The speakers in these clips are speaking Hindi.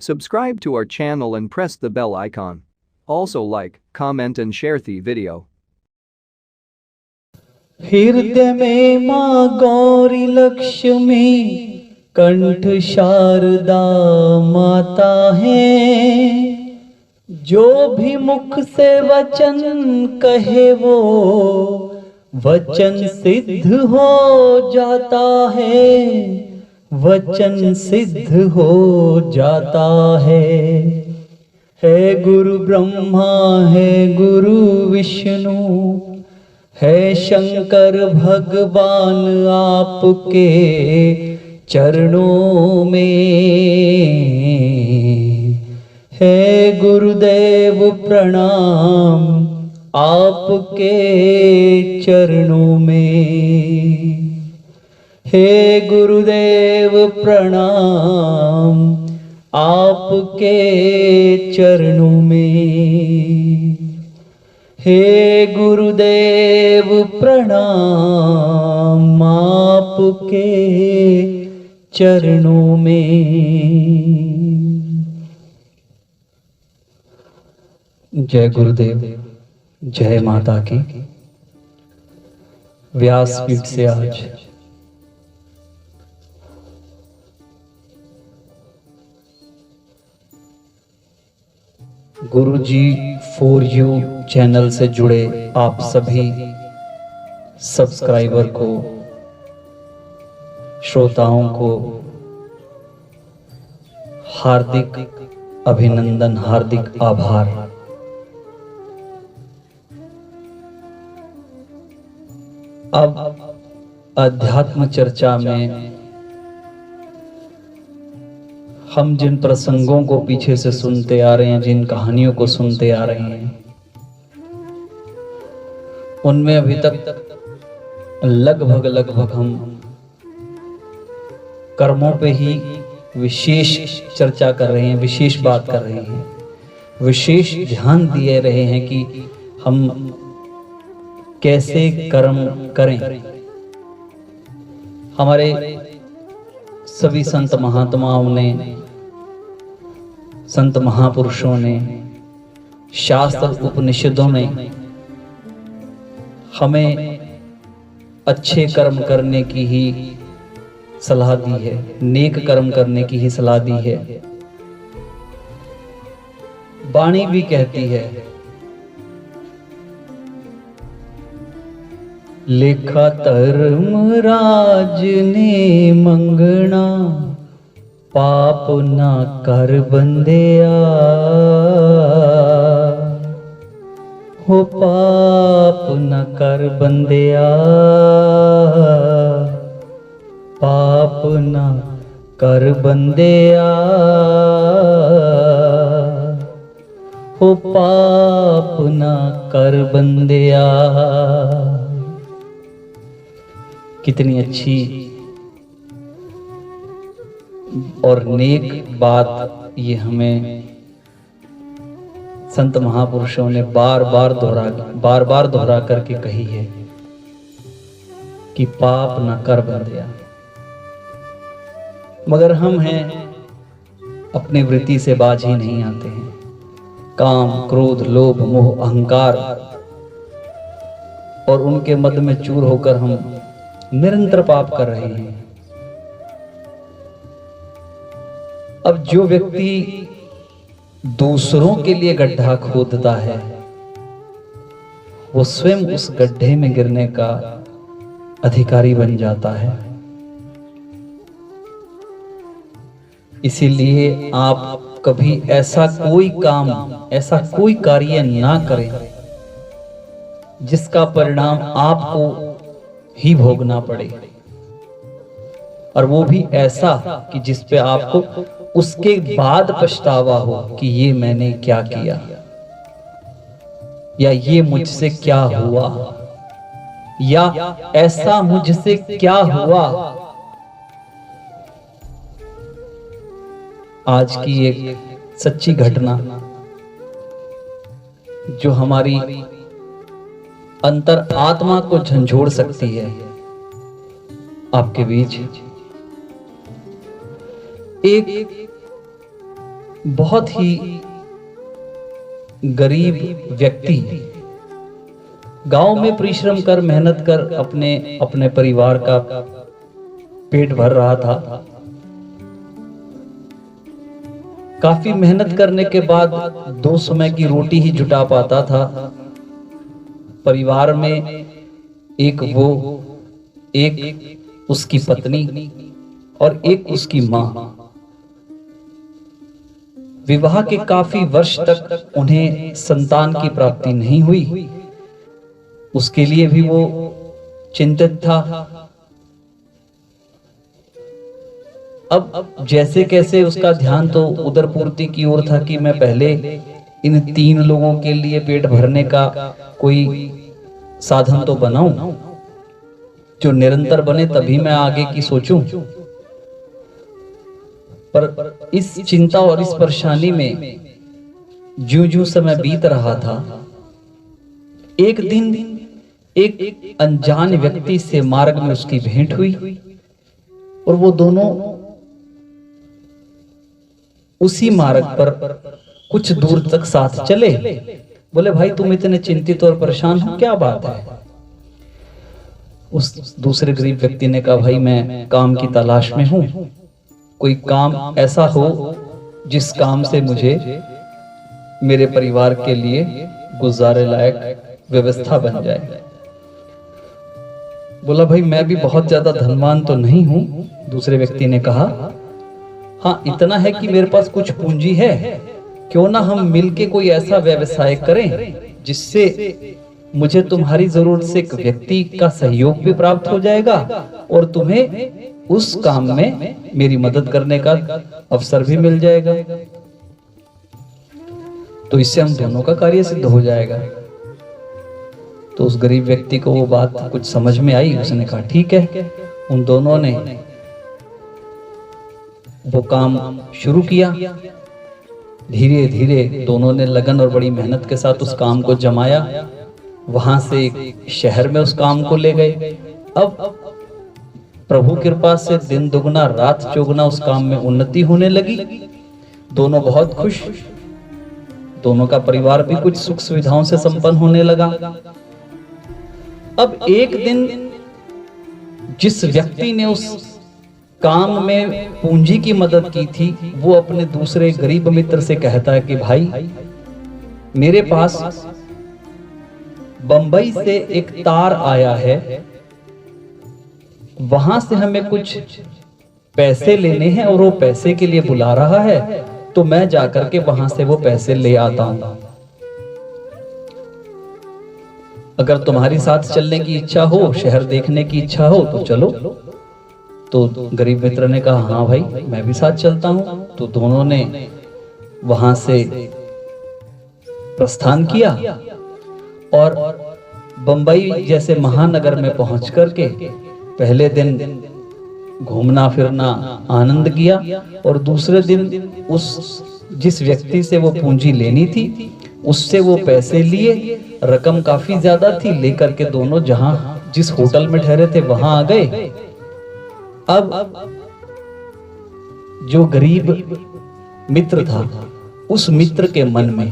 Subscribe to our channel and press the bell icon. Also like, comment and share the video. हृदय में माँ गौरी लक्ष्मी कंठ शारदा माता है। जो भी मुख से वचन कहे वो वचन सिद्ध हो जाता है, वचन सिद्ध हो जाता है गुरु ब्रह्मा है गुरु विष्णु है शंकर भगवान आपके चरणों में है गुरुदेव प्रणाम आपके चरणों में है गुरुदेव प्रणाम आपके चरणों में हे गुरुदेव प्रणाम आपके चरणों में। जय गुरुदेव, जय माता की। व्यासपीठ से आज गुरुजी फॉर यू चैनल से जुड़े आप सभी सब्सक्राइबर को, श्रोताओं को हार्दिक अभिनंदन, हार्दिक आभार। अब अध्यात्म चर्चा में हम जिन प्रसंगों को पीछे से सुनते आ रहे हैं, जिन कहानियों को सुनते आ रहे हैं, उनमें अभी तक लगभग हम कर्मों पे ही विशेष चर्चा कर रहे हैं, विशेष बात कर रहे हैं, विशेष ध्यान दिए रहे हैं कि हम कैसे कर्म करें। हमारे सभी संत महात्माओं ने, संत महापुरुषों ने, शास्त्र उपनिषदों ने हमें अच्छे कर्म करने की ही सलाह दी है, नेक कर्म करने की ही सलाह दी है। वाणी भी कहती है, लेखा धर्मराज ने मंगना पाप ना कर बंदिया, हो पाप न कर बंदिया, पाप न कर बंदिया, हो पाप न कर बंदिया। कितनी अच्छी और नेक बात ये हमें संत महापुरुषों ने बार बार दोहरा करके कही है कि पाप न कर बंदिया। मगर हम हैं, अपनी वृत्ति से बाज ही नहीं आते हैं। काम, क्रोध, लोभ, मोह, अहंकार और उनके मद में चूर होकर हम निरंतर पाप कर रहे हैं। अब जो व्यक्ति दूसरों के लिए गड्ढा खोदता है, वो स्वयं उस गड्ढे में गिरने का अधिकारी बन जाता है। इसीलिए आप कभी ऐसा कोई काम, ऐसा कोई कार्य ना करें जिसका परिणाम आपको ही भोगना पड़े, और वो भी ऐसा कि जिस पे आपको उसके बाद पछतावा हो कि ये मैंने क्या किया, या ये मुझसे क्या हुआ, या ऐसा मुझसे क्या हुआ। आज की एक सच्ची घटना जो हमारी अंतर आत्मा को झंझोड़ सकती है, आपके बीच एक बहुत ही गरीब व्यक्ति गांव में परिश्रम कर मेहनत कर अपने परिवार का पेट भर रहा था। काफी मेहनत करने के बाद 2 समय की रोटी ही जुटा पाता था। परिवार में एक वो, एक उसकी पत्नी और एक उसकी मां। विवाह के काफी वर्ष तक उन्हें संतान की प्राप्ति नहीं हुई। उसके लिए भी वो चिंतित था। अब जैसे कैसे उसका ध्यान तो उदर पूर्ति की ओर था कि मैं पहले इन 3 लोगों के लिए पेट भरने का कोई साधन तो बनाऊं जो निरंतर बने, तभी मैं आगे की सोचूं। पर इस चिंता और इस परेशानी में ज्यों-ज्यों समय बीत रहा था, एक दिन एक अनजान व्यक्ति से मार्ग में उसकी भेंट हुई और वो दोनों उसी मार्ग पर कुछ दूर तक साथ चले। बोले, भाई तुम इतने चिंतित और परेशान हो, क्या बात है? उस दूसरे गरीब व्यक्ति ने कहा, भाई मैं काम की तलाश में हूं, कोई काम ऐसा हो जिस काम से मुझे मेरे परिवार के लिए गुजारे लायक व्यवस्था बन जाए। बोला, भाई मैं भी बहुत ज्यादा धनवान तो नहीं हूं। दूसरे व्यक्ति ने कहा, हाँ इतना है कि मेरे पास कुछ पूंजी है, क्यों ना हम मिलके कोई ऐसा व्यवसाय करें जिससे मुझे तुम्हारी जरूरत से एक व्यक्ति का सहयोग भी प्राप्त हो जाएगा और तुम्हें उस काम में मेरी मदद करने का अवसर भी मिल जाएगा, तो इससे हम दोनों का कार्य सिद्ध हो जाएगा। तो उस गरीब व्यक्ति को वो बात कुछ समझ में आई। उसने कहा, ठीक है। उन दोनों ने वो काम शुरू किया। धीरे धीरे दोनों ने लगन और बड़ी मेहनत के साथ उस काम को जमाया। वहां से एक शहर में उस काम को ले गए। अब प्रभु कृपा से दिन दुगना रात चौगुना उस काम में उन्नति होने लगी। दोनों बहुत खुश, दोनों का परिवार भी कुछ सुख सुविधाओं से संपन्न होने लगा। अब एक दिन जिस व्यक्ति ने उस काम में पूंजी की मदद की थी, वो अपने दूसरे गरीब मित्र से कहता है कि भाई मेरे पास बंबई से एक तार आया है, वहां से हमें कुछ पैसे लेने हैं और वो पैसे के लिए बुला रहा है, तो मैं जाकर के वहां से वो पैसे ले आता हूं। अगर तुम्हारी साथ चलने की इच्छा हो, शहर देखने की इच्छा हो तो चलो। तो गरीब मित्र ने कहा, हाँ भाई मैं भी साथ चलता हूं। तो दोनों ने वहां से प्रस्थान किया और बंबई जैसे महानगर में पहुंच करके पहले दिन घूमना फिरना आनंद किया और दूसरे दिन उस जिस व्यक्ति से वो पूंजी लेनी थी उससे वो पैसे लिए। रकम काफी ज्यादा थी, लेकर के दोनों जिस होटल में ठहरे थे वहां आ गए। अब जो गरीब मित्र था, उस मित्र के मन में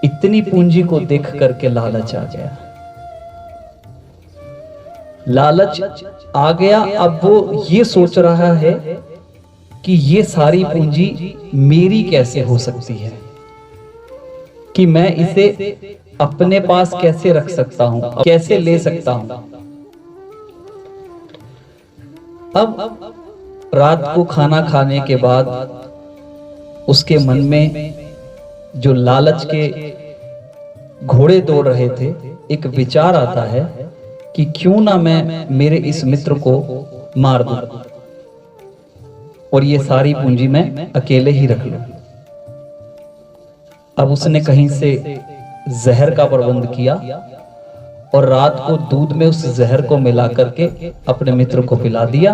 इतनी पूंजी को देख करके लालच आ गया। लालच आ गया। अब वो ये सोच रहा है कि ये सारी पूंजी मेरी कैसे हो सकती है, कि मैं इसे अपने पास कैसे रख सकता हूं, कैसे ले सकता हूं। अब रात को खाना खाने के बाद उसके मन में जो लालच के घोड़े दौड़ रहे थे, एक विचार आता है कि क्यों ना मैं मेरे इस मित्र को मार दूं और ये सारी पूंजी मैं अकेले ही रख लूं। अब उसने कहीं से जहर का प्रबंध किया और रात को दूध में उस जहर को मिला करके अपने मित्र को पिला दिया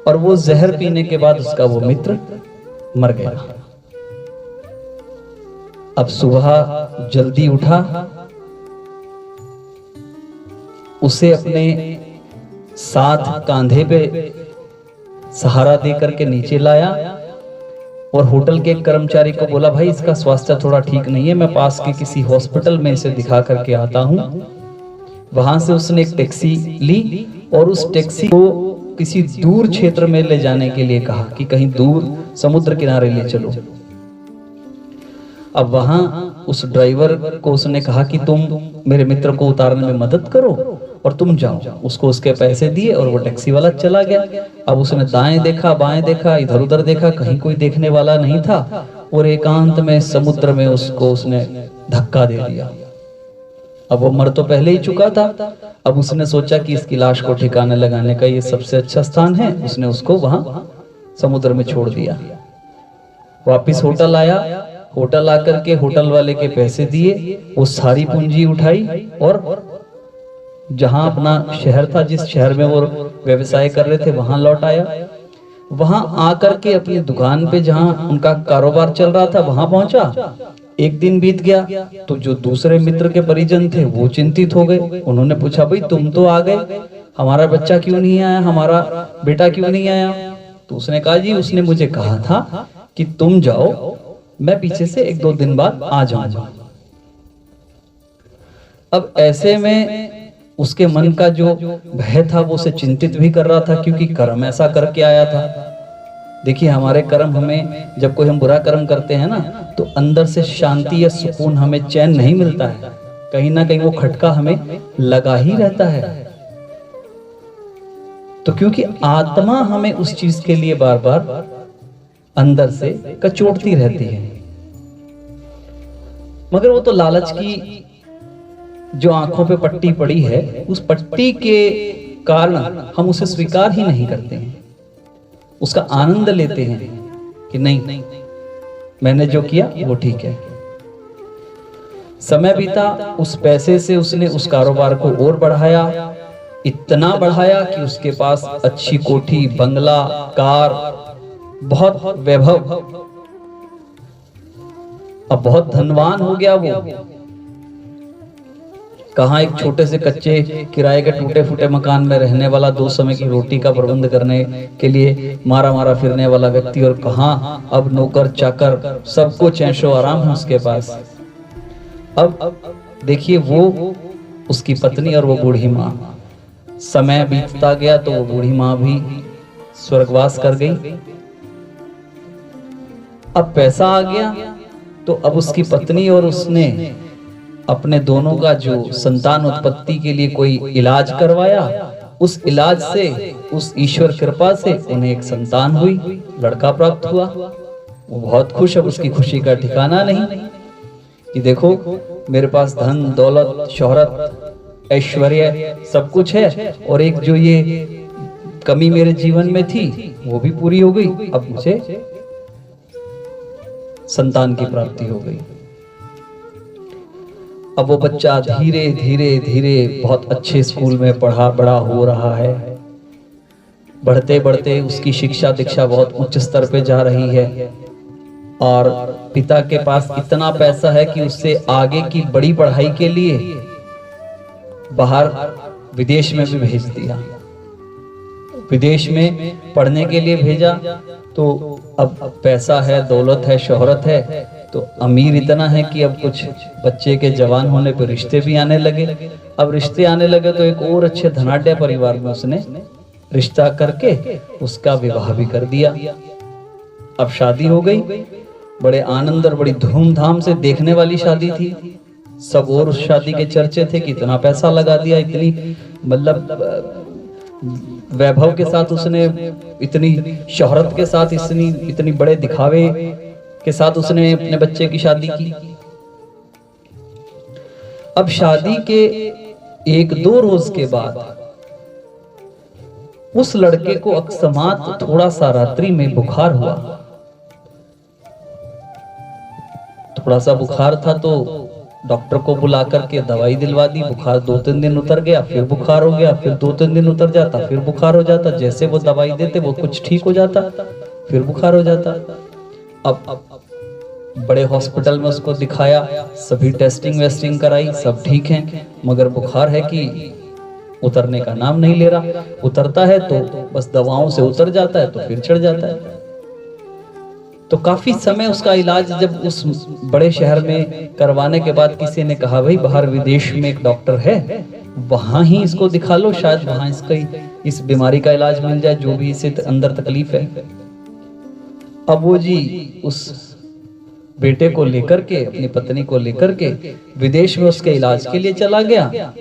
और वो जहर पीने के बाद उसका वो मित्र मर गया। अब सुबह जल्दी उठा, उसे अपने साथ कांधे पे सहारा देकर के नीचे लाया और होटल के एक कर्मचारी को बोला, भाई इसका स्वास्थ्य थोड़ा ठीक नहीं है, मैं पास के किसी हॉस्पिटल में इसे दिखा करके आता हूँ। वहां से उसने एक टैक्सी ली और उस टैक्सी को किसी दूर क्षेत्र में ले जाने के लिए कहा कि कहीं दूर समुद्र किनारे ले चलो। अब वहां उस ड्राइवर को उसने कहा कि तुम मेरे मित्र को उतारने में मदद करो और तुम जाओ। उसको उसके पैसे दिए और वो टैक्सी वाला चला गया। अब उसने दाएं देखा, बाएं देखा, इधर उधर देखा, कहीं कोई देखने वाला नहीं था और एकांत में समुद्र में उसको उसने धक्का दे दिया। अब वो मर तो पहले ही चुका था। अब उसने सोचा कि इसकी लाश को ठिकाने लगाने का ये सबसे अच्छा स्थान है। उसने उसको वहां समुद्र में छोड़ दिया। वापिस होटल आया, होटल आकर के होटल वाले के पैसे दिए, वो सारी पूंजी उठाई और जहां अपना शहर था, जिस शहर में वो व्यवसाय कर रहे थे, वहां लौट आया। वहां आकर के अपनी दुकान पे जहां उनका कारोबार चल रहा था वहां पहुंचा। एक दिन बीत गया तो जो दूसरे मित्र के परिजन थे वो चिंतित हो गए। उन्होंने पूछा, भाई तुम तो आ गए, हमारा बच्चा क्यों नहीं आया, हमारा बेटा क्यों नहीं आया? तो उसने कहा, जी उसने मुझे कहा था कि तुम जाओ, मैं पीछे से 1-2 दिन बाद आ जाऊंगा। अब ऐसे में उसके मन का जो भय था वो उसे चिंतित भी कर रहा था, क्योंकि कर्म ऐसा करके आया था। देखिए हमारे कर्म, हमें जब कोई हम बुरा कर्म करते हैं ना तो अंदर से शांति या सुकून, हमें चैन नहीं मिलता है, कहीं ना कहीं वो खटका हमें लगा ही रहता है। तो क्योंकि आत्मा हमें उस चीज के लिए बार बार अंदर से कचोटती रहती है, मगर वो तो लालच की जो आंखों पे पट्टी पड़ी है, उस पट्टी के कारण हम उसे स्वीकार ही नहीं करते हैं, उसका आनंद लेते हैं कि नहीं मैंने जो किया वो ठीक है। समय बीता, उस पैसे से उसने उस कारोबार को और बढ़ाया, इतना बढ़ाया कि उसके पास अच्छी कोठी, बंगला, कार, बहुत वैभव, अब बहुत धनवान हो गया वो। कहाँ एक छोटे से कच्चे किराए के टूटे फूटे मकान में रहने वाला, 2 समय की रोटी का प्रबंध करने के लिए मारा मारा फिरने वाला व्यक्ति, और कहाँ अब नौकर चाकर, सब कुछ ऐशो आराम है उसके पास। अब देखिए वो, उसकी पत्नी और वो बूढ़ी माँ, समय बीतता गया तो वो बूढ़ी माँ भी स्वर्गवास कर गई। अब पैसा आ गया तो अब उसकी पत्नी और उसने अपने दोनों का जो संतान उत्पत्ति के लिए कोई इलाज करवाया, उस इलाज से, उस ईश्वर कृपा से उन्हें एक संतान हुई, लड़का प्राप्त हुआ। वो बहुत खुश, अब उसकी खुशी का ठिकाना नहीं कि देखो मेरे पास धन दौलत शोहरत ऐश्वर्य सब कुछ है, और एक जो ये कमी मेरे जीवन में थी वो भी पूरी हो गई, अब मुझे संतान की प्राप्ति हो गई। अब वो बच्चा धीरे धीरे धीरे बहुत अच्छे स्कूल में पढ़ा बड़ा हो रहा है। बढ़ते बढ़ते उसकी शिक्षा दीक्षा बहुत उच्च स्तर पे जा रही है, और पिता के पास इतना पैसा है कि उससे आगे की बड़ी पढ़ाई के लिए बाहर विदेश में भी भेज दिया। विदेश में पढ़ने के लिए भेजा तो अब पैसा है, दौलत है, शोहरत है, तो अमीर इतना है कि अब कुछ बच्चे के जवान होने पर रिश्ते भी आने लगे। अब रिश्ते आने लगे तो एक और अच्छे धनाढ्य परिवार में उसने रिश्ता करके उसका विवाह भी कर दिया। अब शादी हो गई, बड़े आनंद और बड़ी धूमधाम से देखने वाली शादी थी। सब और उस शादी के चर्चे थे कि इतना पैसा लगा दिया, इतनी मतलब वैभव के साथ उसने, इतनी शोहरत के साथ, इतनी बड़े दिखावे के साथ उसने अपने बच्चे की शादी की। अब शादी के 1-2 रोज के बाद उस लड़के को अकस्मात थोड़ा सा रात्रि में बुखार हुआ। थोड़ा सा बुखार था तो डॉक्टर को बुला करके दवाई दिलवा दी। बुखार 2-3 दिन उतर गया, फिर बुखार हो गया, फिर 2-3 दिन उतर जाता, फिर बुखार हो जाता। जैसे वो दवाई देते वो कुछ ठीक हो जाता, फिर बुखार हो जाता। अब बड़े हॉस्पिटल में उसको दिखाया, सभी टेस्टिंग वेस्टिंग कराई, सब ठीक है, मगर बुखार है कि उतरने का नाम नहीं ले रहा। उतरता है तो बस दवाओं से उतर जाता है, तो फिर चढ़ जाता है। तो काफी समय उसका इलाज जब उस बड़े शहर में करवाने के बाद किसी ने कहा भाई बाहर विदेश में एक डॉक्टर है, वहां ही इसको दिखा लो, शायद वहां इसका इस बीमारी का इलाज मिल जाए, जो भी इसे अंदर तकलीफ है। अब वो जी उस बेटे को लेकर के, अपनी पत्नी को लेकर के विदेश में उसके इलाज के लिए चला गया।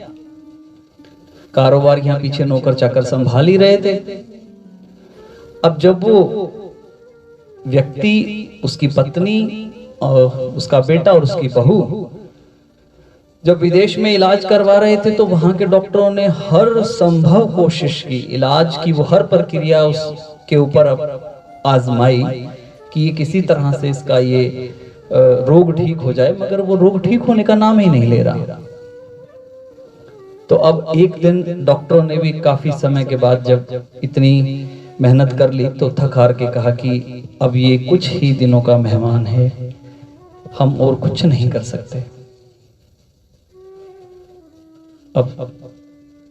कारोबार यहाँ पीछे नौकर चाकर संभाल ही रहे थे। अब जब वो व्यक्ति, उसकी पत्नी और उसका बेटा और उसकी बहू जब विदेश में इलाज करवा रहे थे, तो वहां के डॉक्टरों ने हर संभव कोशिश की, इलाज की वो हर प्रक्रिया उसके ऊपर अब आजमाई कि ये किसी तरह से इसका ये रोग ठीक हो जाए, मगर वो रोग ठीक होने का नाम ही नहीं ले रहा। तो अब एक दिन डॉक्टरों ने भी काफी समय के बाद जब इतनी मेहनत कर ली, तो थक हार के कहा कि अब ये कुछ ही दिनों का मेहमान है, हम और कुछ नहीं कर सकते। अब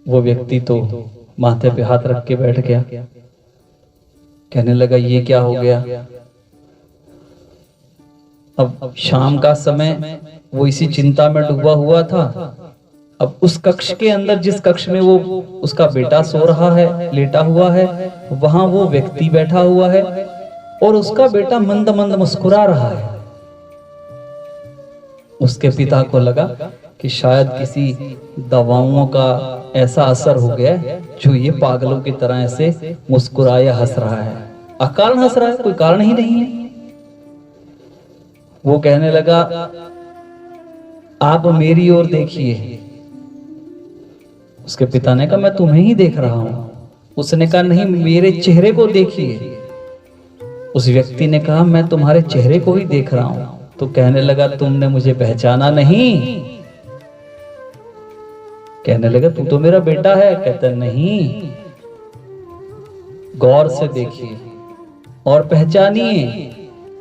वो व्यक्ति तो माथे पे हाथ रख के बैठ गया, कहने लगा ये क्या हो गया। अब शाम का समय वो इसी चिंता में डूबा हुआ था। अब उस कक्ष के अंदर, जिस कक्ष में वो उसका बेटा सो रहा है, लेटा हुआ है, वहां वो व्यक्ति बैठा हुआ है और उसका बेटा मंद मंद मुस्कुरा रहा है। उसके पिता को लगा कि शायद किसी दवाओं का ऐसा असर हो गया है जो ये पागलों की तरह ऐसे मुस्कुराया हंस रहा है, अकारण हंस रहा है, कोई कारण ही नहीं है। वो कहने लगा आप मेरी ओर देखिए। उसके पिता ने कहा मैं तुम्हें ही देख रहा हूं। उसने कहा नहीं, मेरे चेहरे को देखिए। उस व्यक्ति ने कहा मैं तुम्हारे चेहरे को ही देख रहा हूं। तो कहने लगा तुमने मुझे पहचाना नहीं। कहने लगा तू तो मेरा बेटा है। कहता नहीं, गौर से देखिए और पहचानिए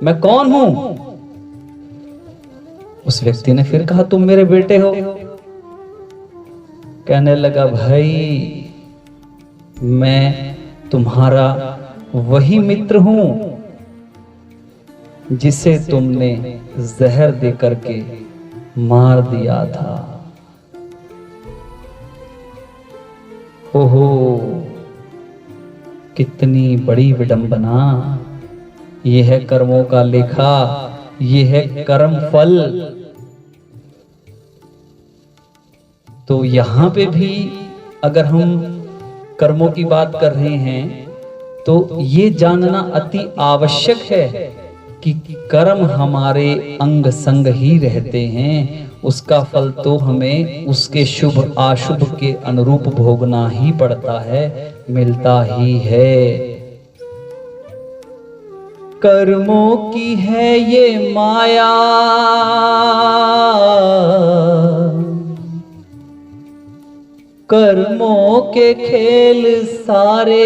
मैं कौन हूं। उस व्यक्ति ने फिर कहा तुम मेरे बेटे हो। कहने लगा भाई मैं तुम्हारा वही मित्र हूं जिसे तुमने जहर दे करके मार दिया था। ओहो, कितनी बड़ी विडंबना। यह है कर्मों का लेखा, यह है कर्म फल। तो यहां पे भी अगर हम कर्मों की बात कर रहे हैं तो ये जानना अति आवश्यक है कि कर्म हमारे अंग संग ही रहते हैं। उसका फल तो हमें उसके शुभ अशुभ के अनुरूप भोगना ही पड़ता है, मिलता ही है। कर्मों की है ये माया, कर्मों के खेल सारे,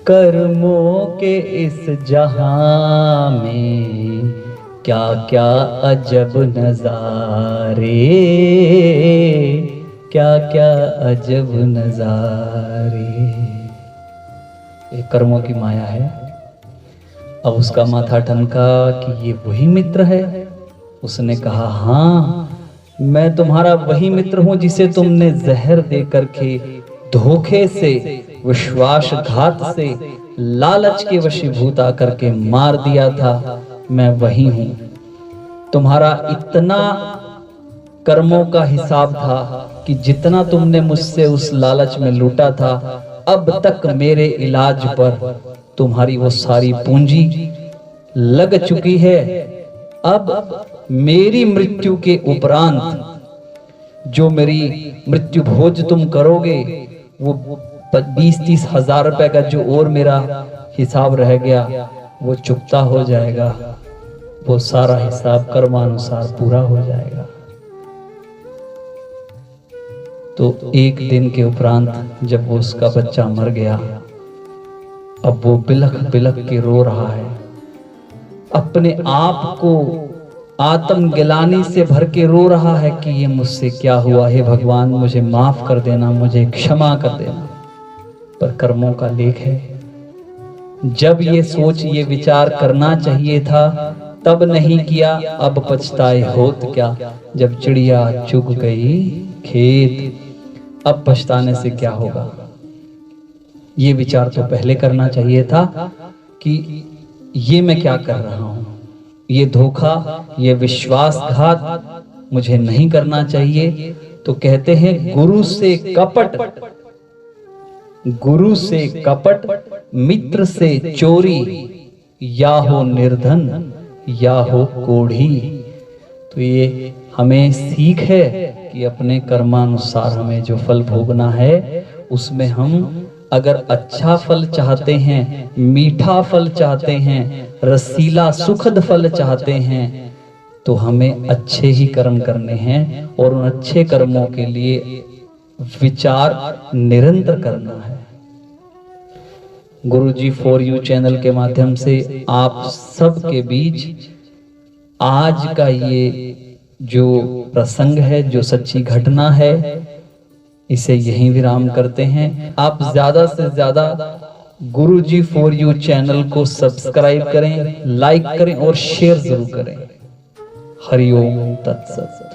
कर्मों के इस जहां में क्या क्या अजब नजारे, क्या क्या अजब नजारे। ये कर्मों की माया है। अब उसका माथा ठनका कि ये वही मित्र है। उसने कहा हाँ, मैं तुम्हारा वही मित्र हूं जिसे तुमने जहर दे करके धोखे से, विश्वासघात से, लालच के वशीभूत आकर के मार दिया था। मैं वही हूं। तुम्हारा इतना कर्मों का हिसाब था कि जितना तुमने मुझसे उस लालच में लूटा था, अब तक मेरे इलाज पर तुम्हारी वो सारी पूंजी लग चुकी है। अब मेरी मृत्यु के उपरांत जो मेरी मृत्यु भोज तुम करोगे, वो 20-30 हजार रुपए का जो और मेरा हिसाब रह गया वो चुकता हो जाएगा। वो सारा हिसाब कर्मानुसार पूरा हो जाएगा। तो एक दिन के उपरांत जब वो उसका बच्चा मर गया, अब वो बिलख बिलख के रो रहा है। अपने आप को आत्मगिलानी से भर के रो रहा है कि ये मुझसे क्या हुआ है। भगवान मुझे माफ कर देना, मुझे क्षमा कर देना। पर कर्मों का लेख है, जब ये सोच ये विचार करना चाहिए था तब नहीं किया, अब पछताए होत क्या, जब चिड़िया चुग गई खेत। अब पछताने से क्या होगा। ये विचार तो पहले करना चाहिए था कि ये मैं क्या कर रहा हूं, ये धोखा, ये विश्वासघात मुझे नहीं करना चाहिए। तो कहते हैं गुरु से कपट, गुरु से कपट, मित्र से चोरी, या हो निर्धन या हो कोढ़ी। तो ये हमें सीख है कि अपने कर्मानुसार हमें जो फल भोगना है उसमें हम अगर अच्छा फल चाहते हैं, मीठा फल चाहते हैं, रसीला सुखद फल चाहते हैं, तो हमें अच्छे ही कर्म करने हैं और उन अच्छे कर्मों के लिए विचार निरंतर करना है। गुरुजी फॉर यू चैनल के माध्यम से आप सबके बीच आज का ये जो प्रसंग है, जो सच्ची घटना है, इसे यहीं विराम करते हैं। आप ज्यादा से ज्यादा गुरुजी फॉर यू चैनल को सब्सक्राइब करें, लाइक करें और शेयर जरूर करें। हरि ओम तत्सत।